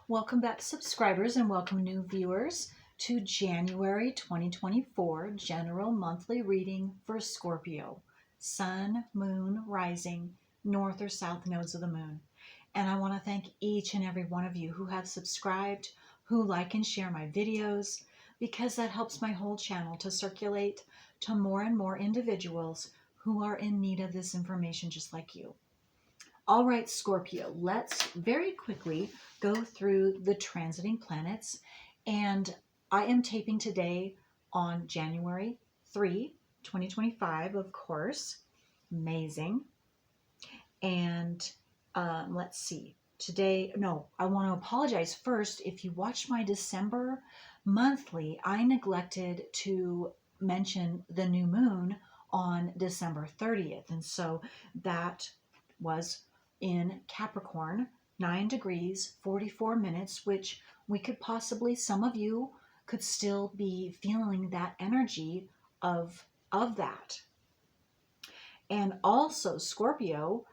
Welcome back, subscribers, and welcome new viewers to January 2024 General Monthly Reading for Scorpio. Sun, Moon, Rising, North or South nodes of the Moon. And I want to thank each and every one of you who have subscribed, who like and share my videos, because that helps my whole channel to circulate to more and more individuals who are in need of this information just like you. All right, Scorpio, let's very quickly go through the transiting planets. And I am taping today on January 3, 2025, of course. Amazing. And let's see. Today, no, I want to apologize first. If you watched my December monthly, I neglected to mention the new moon on December 30th. And so that was in Capricorn, 9 degrees, 44 minutes, which we could possibly, some of you could still be feeling that energy of that. And also Scorpio,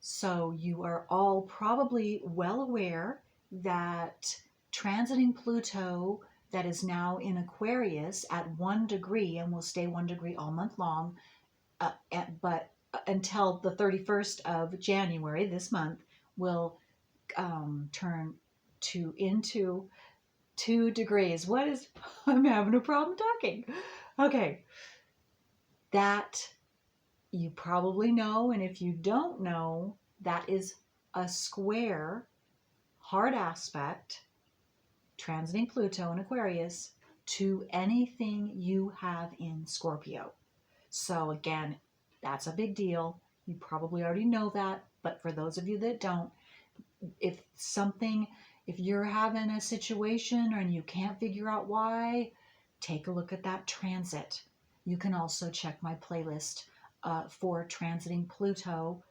so you are all probably well aware that transiting Pluto that is now in Aquarius at 1 degree and will stay 1 degree all month long, but until the 31st of January this month will turn into 2 degrees. I'm having a problem talking. Okay, that you probably know, and if you don't know, that is a square, hard aspect, transiting Pluto in Aquarius, to anything you have in Scorpio. So again, that's a big deal. You probably already know that, but for those of you that don't, if you're having a situation and you can't figure out why, take a look at that transit. You can also check my playlist for transiting Pluto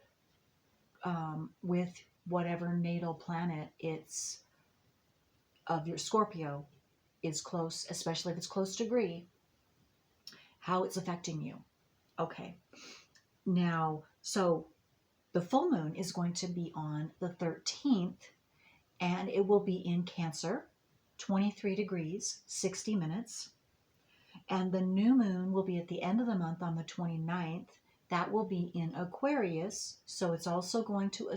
with whatever natal planet it's of your Scorpio is close, especially if it's close degree, how it's affecting you. Okay. Now, so the full moon is going to be on the 13th, and it will be in Cancer, 23 degrees, 60 minutes. And the new moon will be at the end of the month on the 29th. That will be in Aquarius, so it's also going to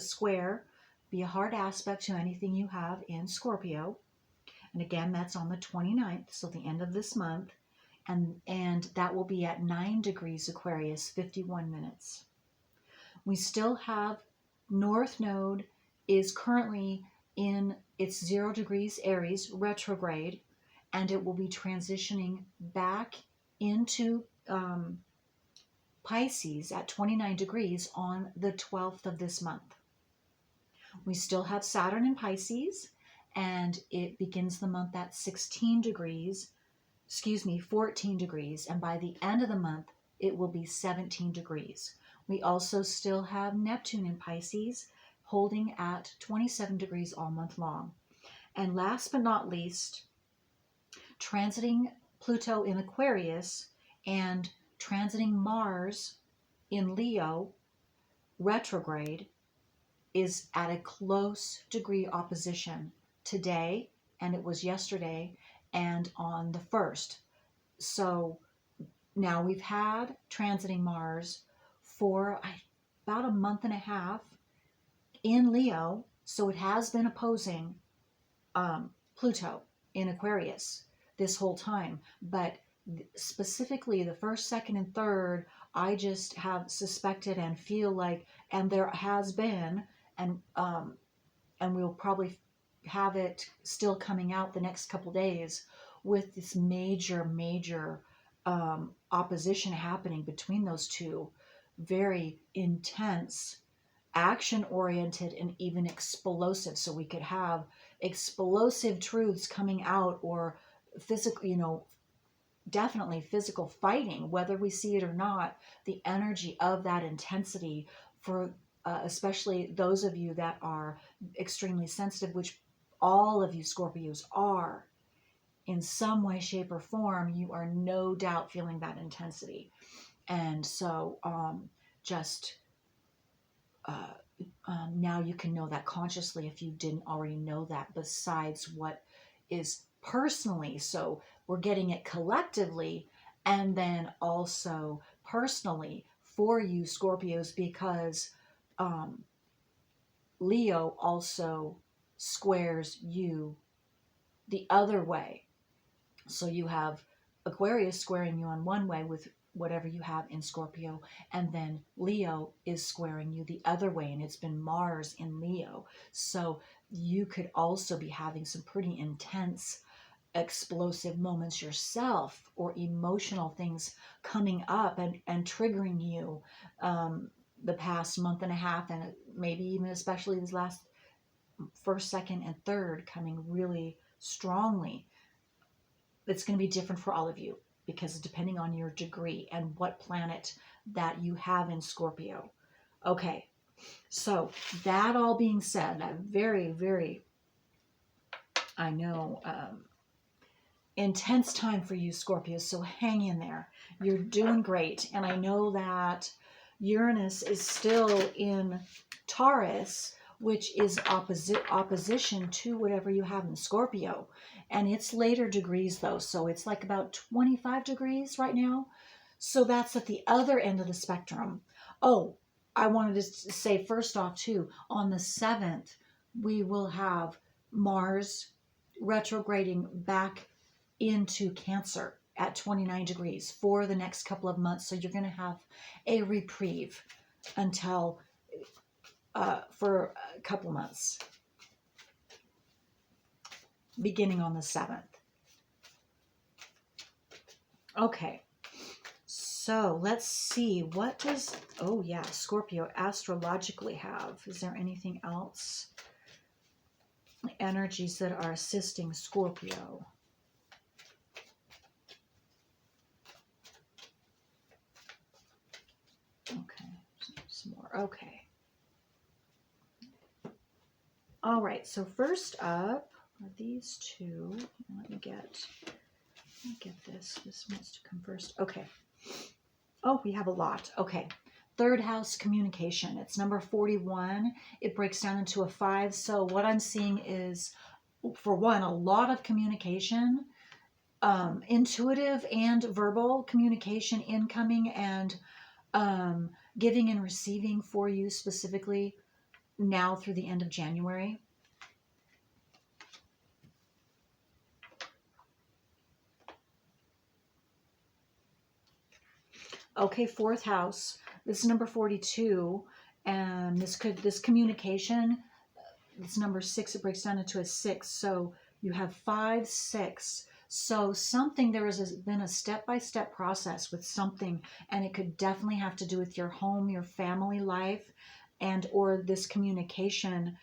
be a hard aspect to anything you have in Scorpio. And again, that's on the 29th, so the end of this month. And that will be at 9 degrees Aquarius, 51 minutes. We still have North Node is currently in its 0 degrees Aries retrograde, and it will be transitioning back into Pisces at 29 degrees on the 12th of this month. We still have Saturn in Pisces, and it begins the month at 14 degrees, and by the end of the month, it will be 17 degrees. We also still have Neptune in Pisces, holding at 27 degrees all month long. And last but not least, transiting Pluto in Aquarius and transiting Mars in Leo retrograde is at a close degree opposition today, and it was yesterday, and on the 1st. So now we've had transiting Mars for about a month and a half in Leo, so it has been opposing Pluto in Aquarius this whole time. But specifically the 1st, 2nd, and 3rd, I just have suspected and feel like, and there has been, and we'll probably have it still coming out the next couple days with this major opposition happening between those two. Very intense, action-oriented, and even explosive. So we could have explosive truths coming out, or physical, definitely physical fighting, whether we see it or not. The energy of that intensity for especially those of you that are extremely sensitive, which all of you Scorpios are in some way, shape, or form. You are no doubt feeling that intensity. And so Now you can know that consciously if you didn't already know that, besides what is personally. So we're getting it collectively and then also personally for you, Scorpios, because um, Leo also squares you the other way. So you have Aquarius squaring you on one way with whatever you have in Scorpio, and then Leo is squaring you the other way, and it's been Mars in Leo. So you could also be having some pretty intense, explosive moments yourself, or emotional things coming up and triggering you the past month and a half, and maybe even especially this last first, second, and third coming really strongly. It's going to be different for all of you because depending on your degree and what planet that you have in Scorpio. Okay, so that all being said, that very, very, I know, intense time for you, Scorpio. So hang in there. You're doing great. And I know that Uranus is still in Taurus, which is opposition to whatever you have in Scorpio. And it's later degrees though. So it's like about 25 degrees right now. So that's at the other end of the spectrum. Oh, I wanted to say first off too, on the 7th, we will have Mars retrograding back into Cancer at 29 degrees for the next couple of months. So you're going to have a reprieve until for a couple of months, beginning on the 7th. Okay, so let's see. What does, oh yeah, Scorpio astrologically have? Is there anything else? Energies that are assisting Scorpio. Okay, some more. Okay. All right, so first up are these two. Let me get this. This wants to come first. Okay. Oh, we have a lot. Okay. Third house communication. It's number 41. It breaks down into a 5. So what I'm seeing is, for one, a lot of communication, intuitive and verbal communication incoming and giving and receiving for you specifically now through the end of January. Okay, fourth house. This is number 42, and this communication, this number 6, it breaks down into a 6. So you have 5, 6. So something, there has been a step-by-step process with something, and it could definitely have to do with your home, your family life, and or this communication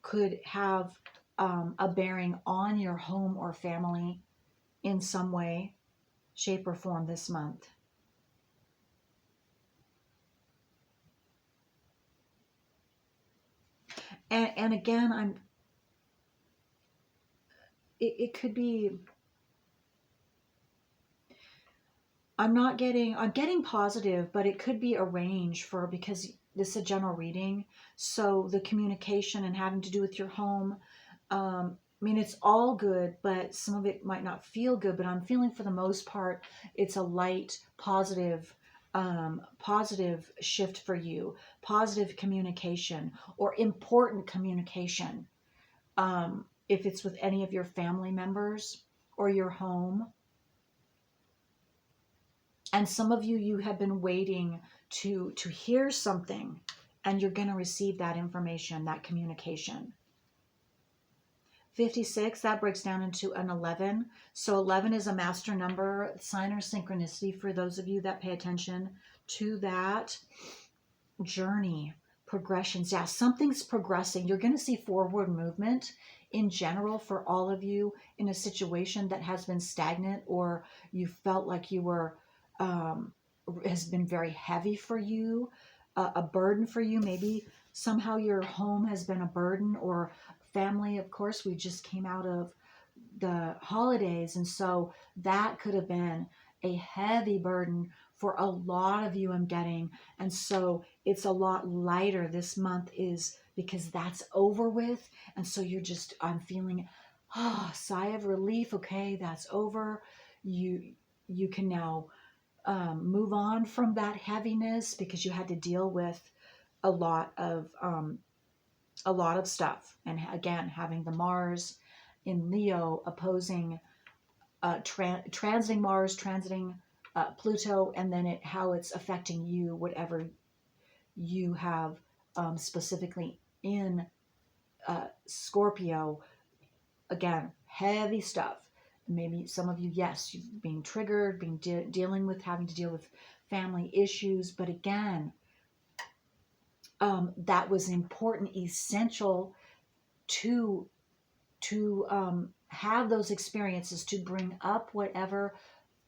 could have a bearing on your home or family in some way, shape, or form this month. And again, it could be, I'm getting positive, but it could be a range for, because this is a general reading. So the communication and having to do with your home, I mean, it's all good, but some of it might not feel good, but I'm feeling for the most part, it's a light, positive shift for you, positive communication or important communication. If it's with any of your family members or your home. And some of you have been waiting to hear something, and you're going to receive that information, that communication. 56, that breaks down into an 11. So 11 is a master number, sign or synchronicity for those of you that pay attention to that journey, progressions. Yeah, something's progressing. You're going to see forward movement in general for all of you in a situation that has been stagnant, or you felt like you were, has been very heavy for you, a burden for you. Maybe somehow your home has been a burden, or family. Of course, we just came out of the holidays, and so that could have been a heavy burden for a lot of you, I'm getting. And so it's a lot lighter this month, is because that's over with. And so I'm feeling, sigh of relief. Okay, that's over. You can now move on from that heaviness, because you had to deal with a lot of stuff. And again, having the Mars in Leo opposing, transiting Mars, transiting Pluto, and then how it's affecting you, whatever you have specifically in Scorpio. Again, heavy stuff. Maybe some of you, yes, you've being triggered, being dealing with, having to deal with family issues. But again, that was important, essential to have those experiences, to bring up whatever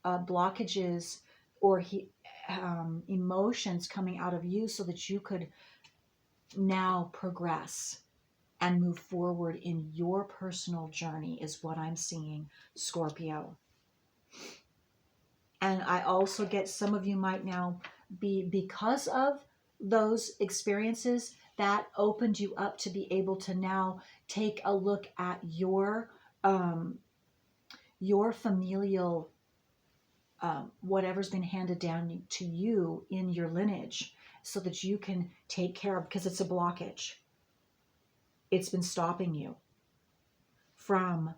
blockages or emotions coming out of you, so that you could now progress and move forward in your personal journey, is what I'm seeing, Scorpio. And I also get some of you might now be, because of those experiences, that opened you up to be able to now take a look at your familial, whatever's been handed down to you in your lineage, so that you can take care of, because it's a blockage. It's been stopping you from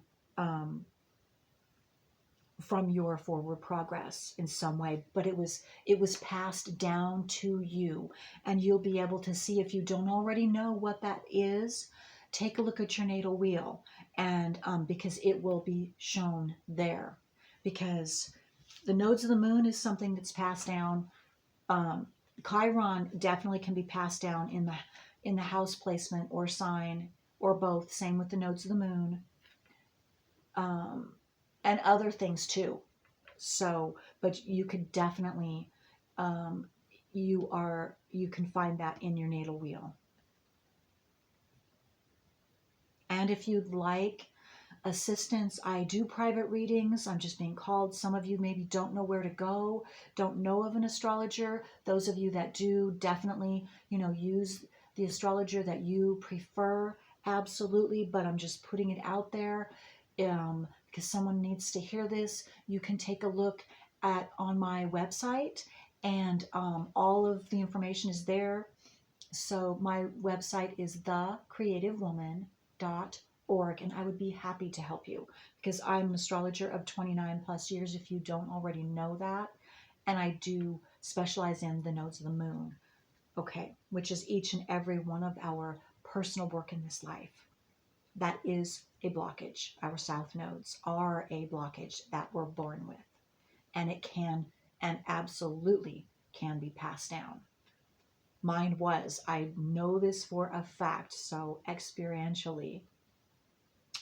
your forward progress in some way, but it was passed down to you. And you'll be able to see, if you don't already know what that is, take a look at your natal wheel, and because it will be shown there. Because the nodes of the moon is something that's passed down. Chiron definitely can be passed down in the house placement or sign, or both. Same with the nodes of the moon, and other things too. So, but you could definitely, you can find that in your natal wheel. And if you'd like assistance, I do private readings. I'm just being called. Some of you maybe don't know where to go, don't know of an astrologer. Those of you that do, definitely, use the astrologer that you prefer. Absolutely. But I'm just putting it out there, because someone needs to hear this. You can take a look on my website, and all of the information is there. So my website is thecreativewoman.org, and I would be happy to help you, because I'm an astrologer of 29 plus years, if you don't already know that. And I do specialize in the nodes of the moon, okay, which is each and every one of our personal work in this life. That is a blockage. Our south nodes are a blockage that we're born with. And it can, and absolutely can, be passed down. Mine was. I know this for a fact, so experientially.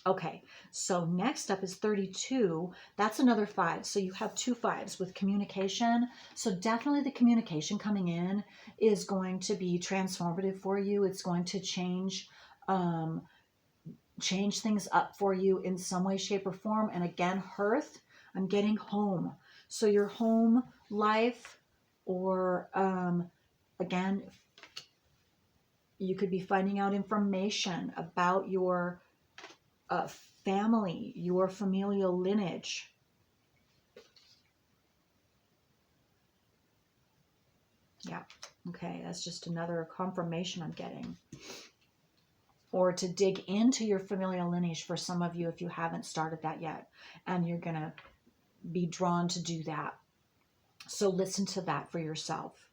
Okay, so next up is 32. That's another 5. So you have 2 5s with communication. So definitely the communication coming in is going to be transformative for you. It's going to change things up for you in some way, shape, or form. And again, hearth, I'm getting home. So your home life, or again, you could be finding out information about your family, your familial lineage. Yeah, okay, that's just another confirmation I'm getting. Or to dig into your familial lineage for some of you, if you haven't started that yet, and you're going to be drawn to do that. So listen to that for yourself.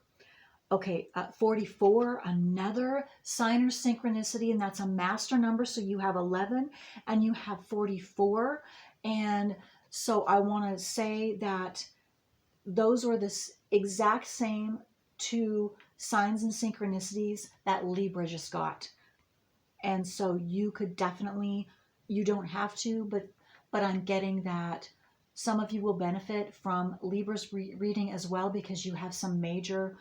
Okay, 44, another sign or synchronicity, and that's a master number. So you have 11 and you have 44. And so I want to say that those were the exact same 2 signs and synchronicities that Libra just got. And so you could definitely, you don't have to, but I'm getting that some of you will benefit from Libra's reading as well, because you have some major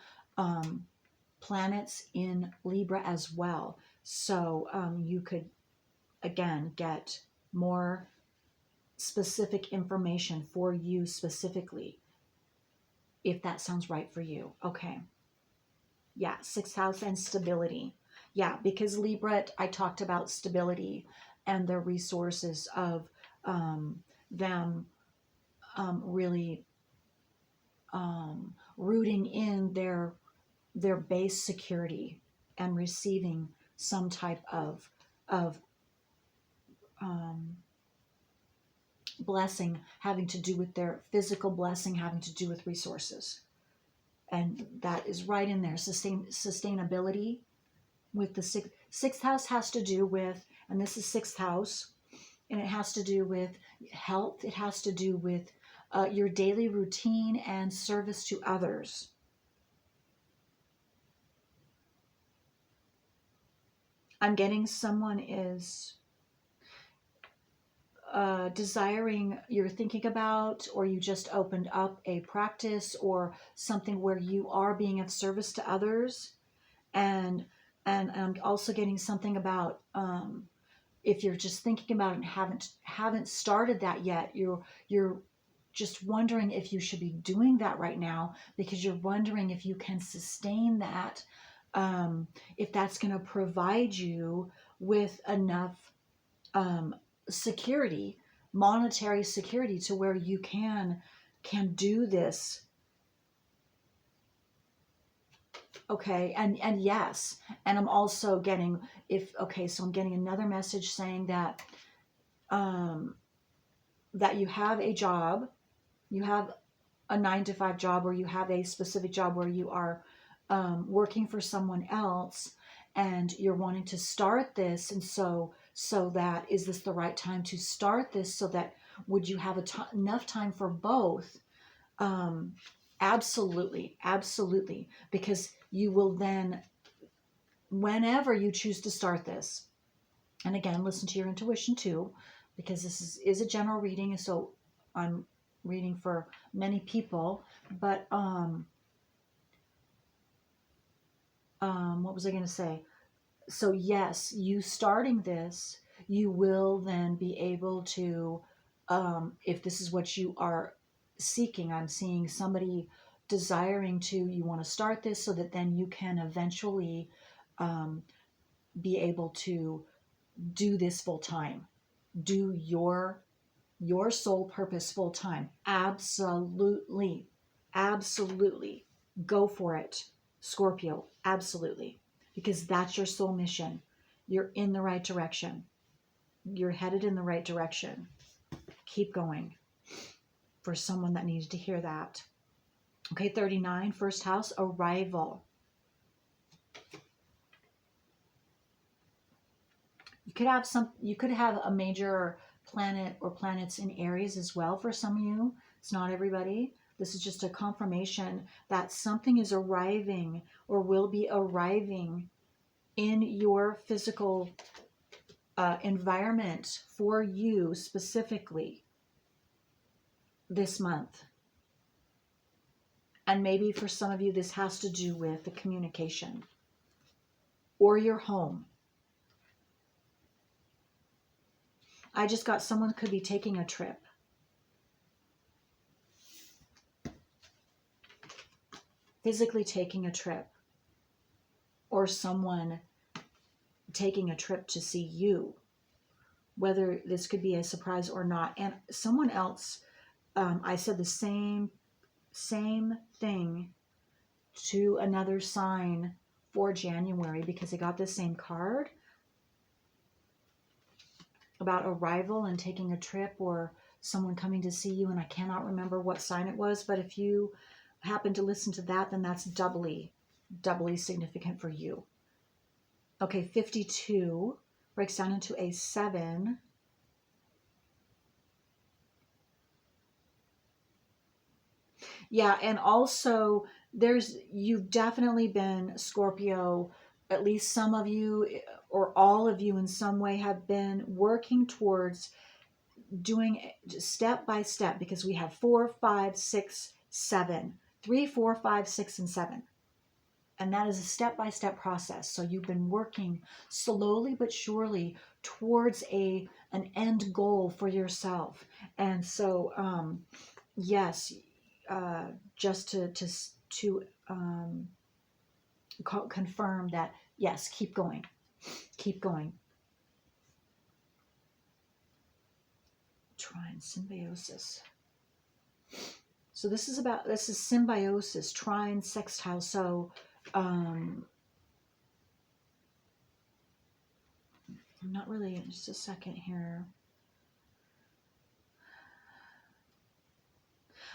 planets in Libra as well. So you could, again, get more specific information for you specifically, if that sounds right for you. Okay. Yeah, sixth house and stability. Yeah, because Libra, I talked about stability and the resources of them really rooting in their base security and receiving some type of um, blessing having to do with their physical blessing, having to do with resources. And that is right in there. Sustainability with the sixth house has to do with, and this is sixth house, and it has to do with health. It has to do with your daily routine and service to others. I'm getting someone is desiring, you're thinking about, or you just opened up a practice or something where you are being of service to others. And I'm also getting something about if you're just thinking about it and haven't started that yet, you're just wondering if you should be doing that right now, because you're wondering if you can sustain that, if that's going to provide you with enough um, security, monetary security, to where you can do this. Okay, and yes, and I'm also getting, if okay, so I'm getting another message saying that um, that you have a job, you have a 9 to 5 job, or you have a specific job where you are working for someone else, and you're wanting to start this, and so that, is this the right time to start this, so that would you have enough time for both? um, Absolutely, absolutely, because you will then, whenever you choose to start this, and again, listen to your intuition too, because this is a general reading, so I'm reading for many people. But what was I going to say? So yes, you starting this, you will then be able to, if this is what you are seeking, I'm seeing somebody desiring to, you want to start this so that then you can eventually um, be able to do this full time, do your sole purpose full time. Absolutely, absolutely, go for it, Scorpio. Absolutely, because that's your soul mission. You're in the right direction. You're headed in the right direction. Keep going. For someone that needs to hear that. Okay, 39, first house, arrival. You could have a major planet or planets in Aries as well for some of you. It's not everybody. This is just a confirmation that something is arriving or will be arriving in your physical environment for you specifically this month. And maybe for some of you, this has to do with the communication or your home. I just got someone could be taking a trip. Physically taking a trip. Or someone taking a trip to see you. Whether this could be a surprise or not. And someone else, I said the same thing to another sign for January, because I got the same card about arrival and taking a trip, or someone coming to see you, and I cannot remember what sign it was, but if you happen to listen to that, then that's doubly significant for you. Okay, 52 breaks down into a 7. Yeah, and also you've definitely been, Scorpio, at least some of you or all of you in some way have been working towards doing step by step, because we have 4, 5, 6, 7, 3, 4, 5, 6, and 7. And that is a step-by-step process. So you've been working slowly but surely towards an end goal for yourself. And so, yes, just to confirm that, yes, keep going. Keep going. Trine, symbiosis. So this is symbiosis, trine, sextile. So I'm not really, just a second here.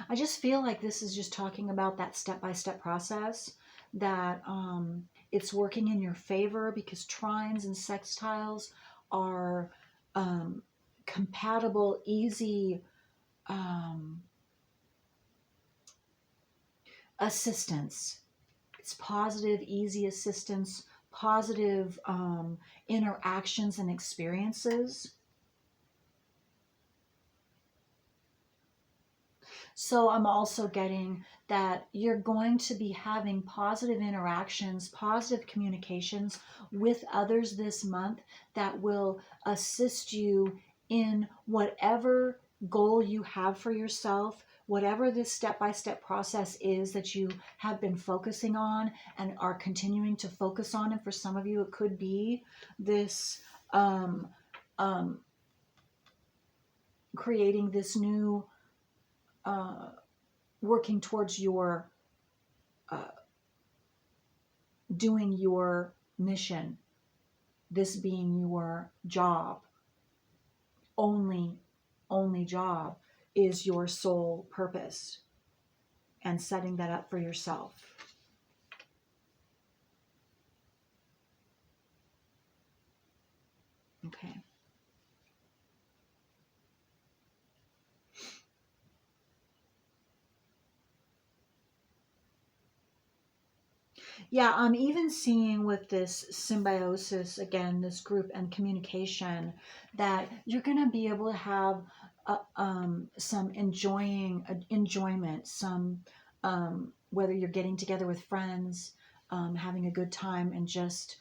I just feel like this is just talking about that step-by-step process, that it's working in your favor because trines and sextiles are compatible, easy assistance. It's positive, easy assistance, positive interactions and experiences. So I'm also getting that you're going to be having positive interactions, positive communications with others this month that will assist you in whatever goal you have for yourself, whatever this step-by-step process is that you have been focusing on and are continuing to focus on. And for some of you, it could be this creating this new working towards your doing your mission, this being your job, only job is your sole purpose, and setting that up for yourself. Okay. Yeah, I'm even seeing with this symbiosis, again, this group and communication, that you're going to be able to have some enjoyment, some, whether you're getting together with friends, having a good time, and just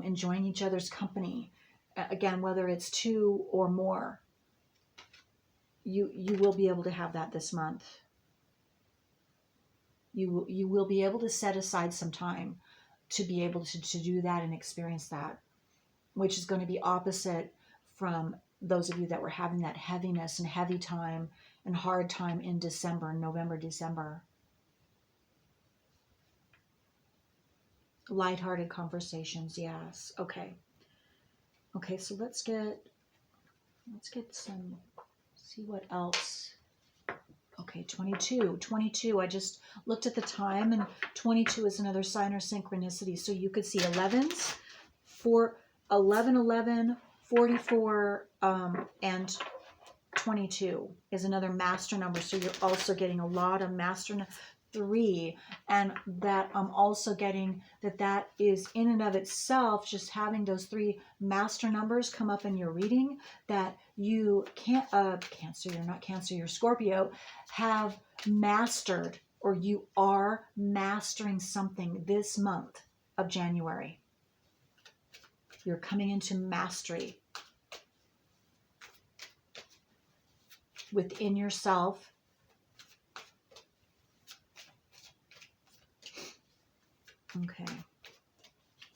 enjoying each other's company. Again, whether it's two or more, you will be able to have that this month. You will be able to set aside some time to be able to do that and experience that, which is going to be opposite from those of you that were having that heaviness and heavy time and hard time in December, November, December. Lighthearted conversations, yes. Okay. Okay, so let's get some, see what else. Okay, 22. I just looked at the time, and 22 is another sign or synchronicity. So you could see 11s, 11, 44, and 22 is another master number. So you're also getting a lot of master 3, and that I'm also getting that is in and of itself, just having those 3 master numbers come up in your reading, that you can't Cancer, you're not Cancer, you're Scorpio, have mastered, or you are mastering something this month of January. You're coming into mastery within yourself. Okay.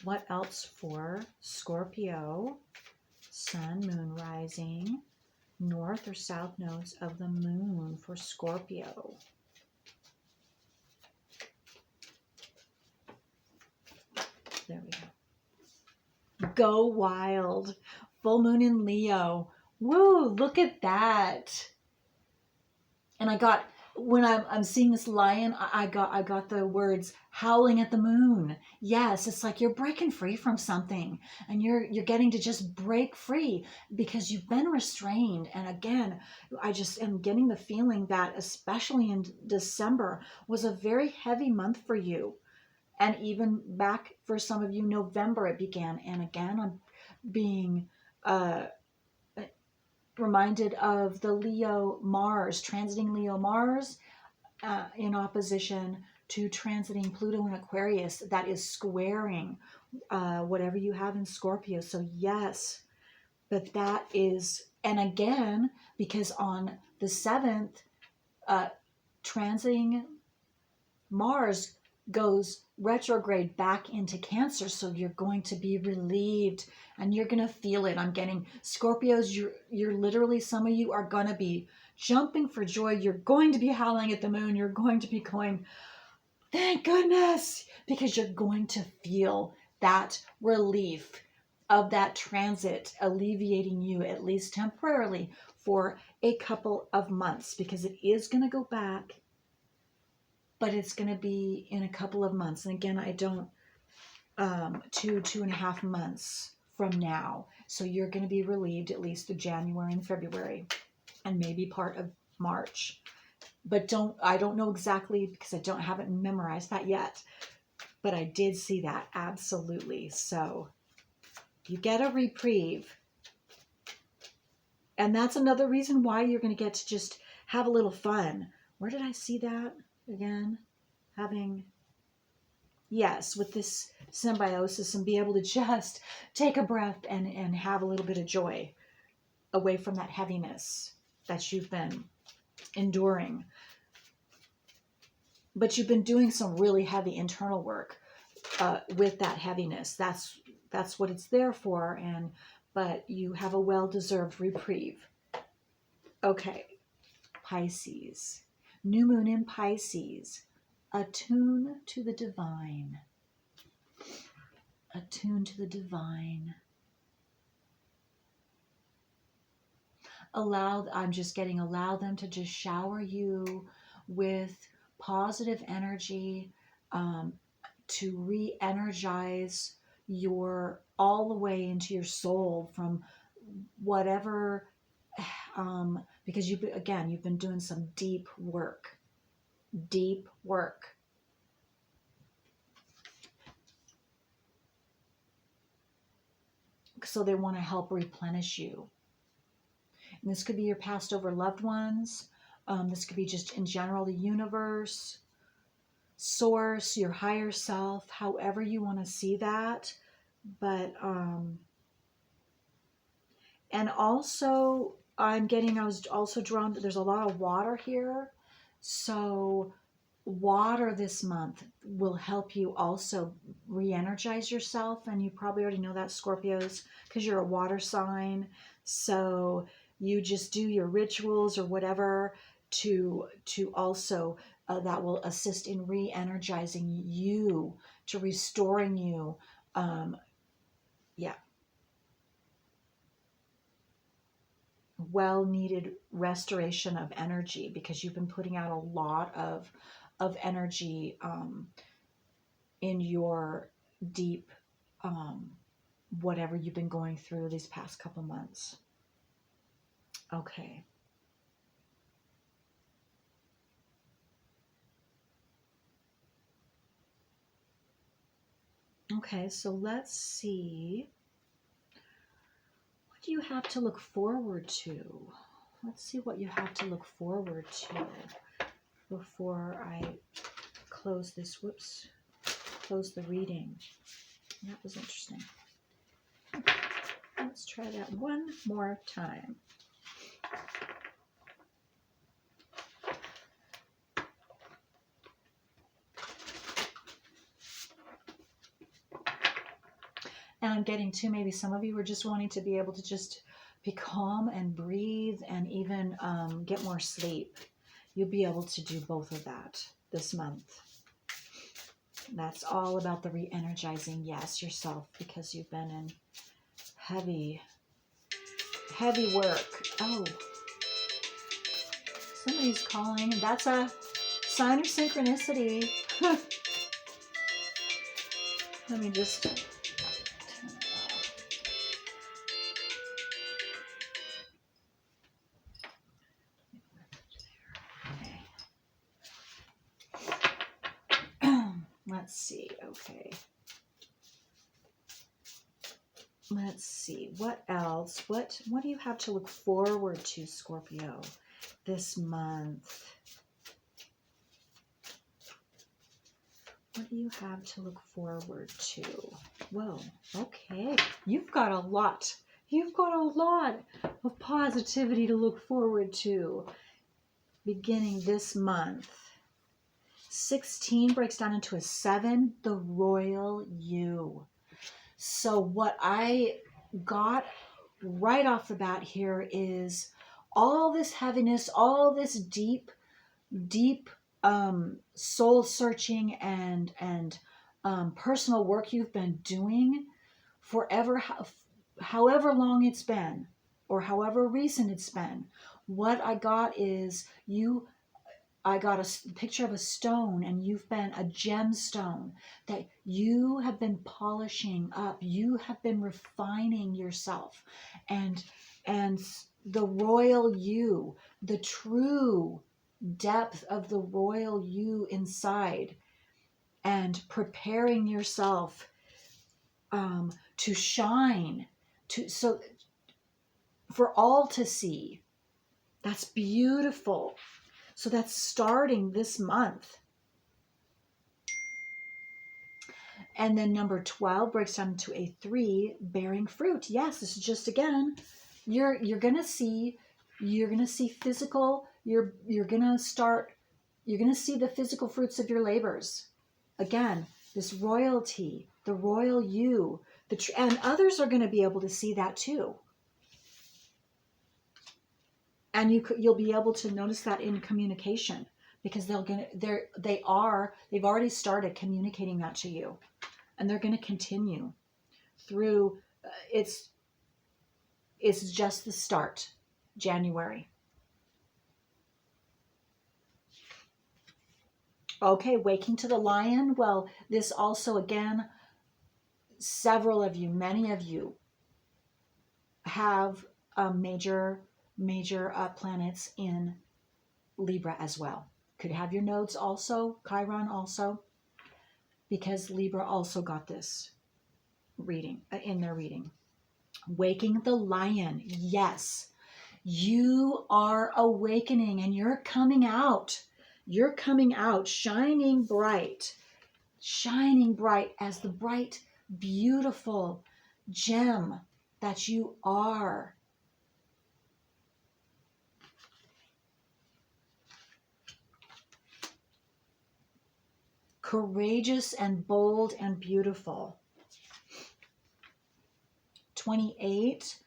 What else for Scorpio? Sun, moon, rising, north or south nodes of the moon for Scorpio. There we go. Go wild. Full moon in Leo. Woo, look at that. And I got, when I'm seeing this lion, I got the words howling at the moon. Yes, it's like you're breaking free from something, and you're getting to just break free because you've been restrained. And again, I just am getting the feeling that especially in December was a very heavy month for you. And even back for some of you, November it began. And again, I'm being reminded of the Leo Mars, transiting Leo Mars in opposition to transiting Pluto in Aquarius, that is squaring whatever you have in Scorpio. So yes, but that is, and again, because on the 7th, transiting Mars goes retrograde back into Cancer. So you're going to be relieved and you're going to feel it. I'm getting Scorpios. You're literally, some of you are going to be jumping for joy. You're going to be howling at the moon. You're going to be going, thank goodness, because you're going to feel that relief of that transit alleviating you, at least temporarily, for a couple of months, because it is going to go back, but it's going to be in a couple of months. And again, I don't, 2.5 months from now. So you're going to be relieved at least through January and February and maybe part of March. But I don't know exactly because I haven't memorized that yet. But I did see that, absolutely. So you get a reprieve. And that's another reason why you're going to get to just have a little fun. Where did I see that again? Yes, with this symbiosis, and be able to just take a breath and have a little bit of joy away from that heaviness that you've been enduring. But you've been doing some really heavy internal work with that heaviness. That's what it's there for. But you have a well-deserved reprieve. Okay, Pisces. New moon in Pisces. Attune to the divine. Attune to the divine. Allow them to just shower you with positive energy, to re-energize all the way into your soul from whatever, because you've been doing some deep work. So they want to help replenish you. And this could be your passed over loved ones. This could be just in general, the universe, source, your higher self, however you want to see that. But, and also I was also drawn to, there's a lot of water here. So water this month will help you also re-energize yourself. And you probably already know that, Scorpios, because you're a water sign. So you just do your rituals or whatever to also, that will assist in re-energizing you, to restoring you. Well-needed restoration of energy, because you've been putting out a lot of energy in your deep whatever you've been going through these past couple months. Okay. Okay, so let's see. What do you have to look forward to? Let's see what you have to look forward to before I close this. Close the reading. That was interesting. Let's try that one more time. And I'm getting to, maybe some of you are just wanting to be able to just be calm and breathe and even get more sleep. You'll be able to do both of that this month. That's all about the re-energizing, yes, yourself, because you've been in heavy work. Oh, somebody's calling. That's a sign of synchronicity. Let me just turn it off. Okay. Let's see. Okay. Let's see. What else? What do you have to look forward to, Scorpio, this month? What do you have to look forward to? Whoa. Okay. You've got a lot. You've got a lot of positivity to look forward to beginning this month. 16 breaks down into a 7, the royal you. So what I got right off the bat here is all this heaviness, all this deep soul searching and personal work you've been doing forever, however long it's been, or however recent it's been. What I got is I got a picture of a stone, and you've been a gemstone that you have been polishing up. You have been refining yourself, and the royal you, the true depth of the royal you inside, and preparing yourself to shine, so for all to see. That's beautiful. So that's starting this month. And then number 12 breaks down to a 3, bearing fruit. Yes, this is just, again, you're gonna see physical. You're gonna see the physical fruits of your labors. Again, this royalty, the royal you, and others are going to be able to see that too. And you'll be able to notice that in communication, because they've already started communicating that to you, and they're going to continue through. It's just the start, January. Okay, waking to the lion. Well, this also, again, several of you, many of you have major planets in Libra as well. Could have your nodes also, Chiron also, because Libra also got this reading in their reading. Waking the lion. Yes, you are awakening, and you're coming out. You're coming out shining bright as the bright, beautiful gem that you are. Courageous and bold and beautiful. 28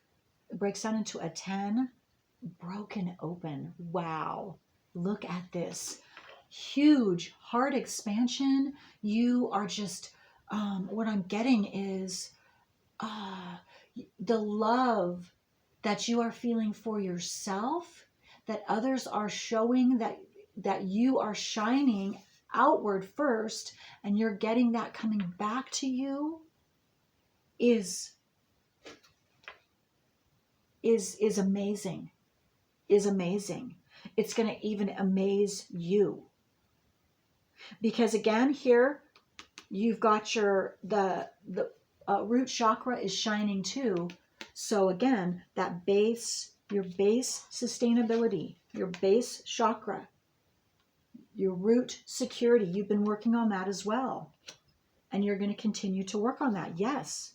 breaks down into a 10, broken open. Wow, look at this. Huge heart expansion. You are just, what I'm getting is the love that you are feeling for yourself, that others are showing, that you are shining outward first, and you're getting that coming back to you, is amazing. It's going to even amaze you, because again, here you've got the root chakra is shining too. So again, that your base sustainability, your base chakra, your root security, you've been working on that as well, and you're going to continue to work on that. Yes.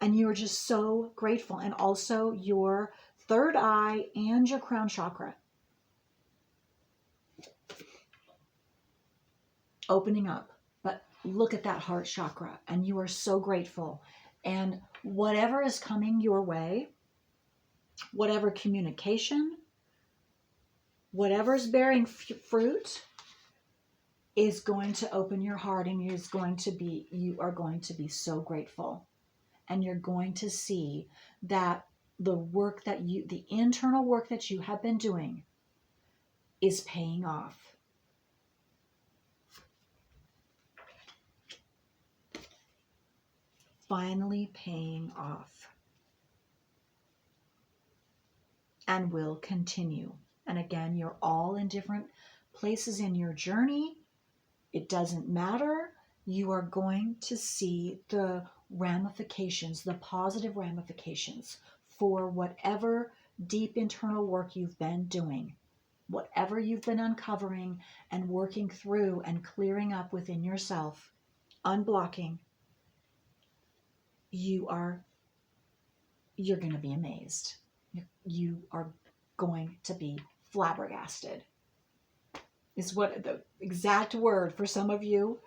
And you're just so grateful. And also your third eye and your crown chakra opening up. But look at that heart chakra, and you are so grateful. And whatever is coming your way, whatever communication, whatever's bearing fruit, is going to open your heart, and you are going to be so grateful. And you're going to see that the internal work that you have been doing is paying off. Finally paying off. And will continue. And again, you're all in different places in your journey. It doesn't matter. You are going to see the ramifications, the positive ramifications for whatever deep internal work you've been doing, whatever you've been uncovering and working through and clearing up within yourself, unblocking. You're going to be amazed. You are going to be flabbergasted. is what the exact word for some of you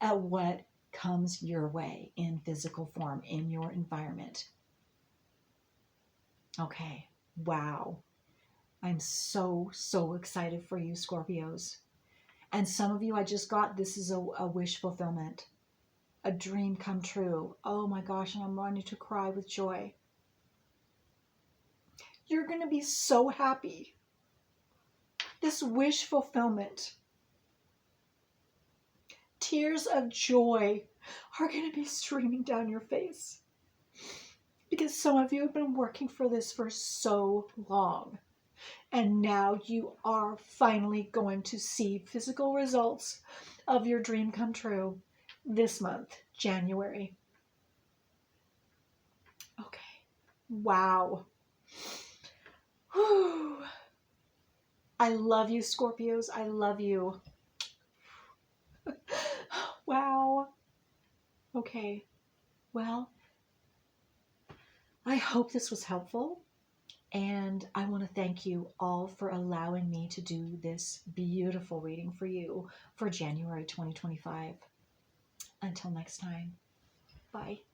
at what comes your way in physical form in your environment. Okay. Wow. I'm so, so excited for you, Scorpios. And some of you, I just got this is a wish fulfillment, a dream come true. Oh my gosh, and I'm wanting to cry with joy. You're going to be so happy. This wish fulfillment, tears of joy are going to be streaming down your face because some of you have been working for this for so long. And now you are finally going to see physical results of your dream come true this month, January. Okay. Wow. Whew. I love you, Scorpios. I love you. Wow. Okay. Well, I hope this was helpful. And I want to thank you all for allowing me to do this beautiful reading for you for January 2025. Until next time, bye.